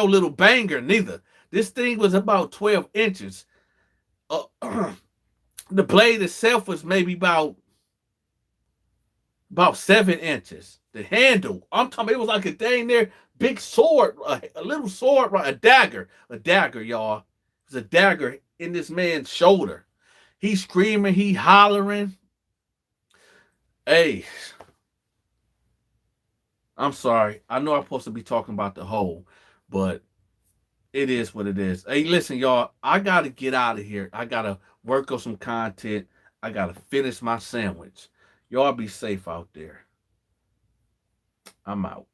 little banger neither. This thing was about 12 inches. The blade itself was maybe about 7 inches. The handle, I'm talking, it was like a dang there big sword, a little sword, a dagger, y'all. It was a dagger in this man's shoulder. He's screaming, he hollering. Hey, I'm sorry. I know I'm supposed to be talking about the whole, but it is what it is. Hey, listen, y'all, I got to get out of here. I got to work on some content. I got to finish my sandwich. Y'all be safe out there. I'm out.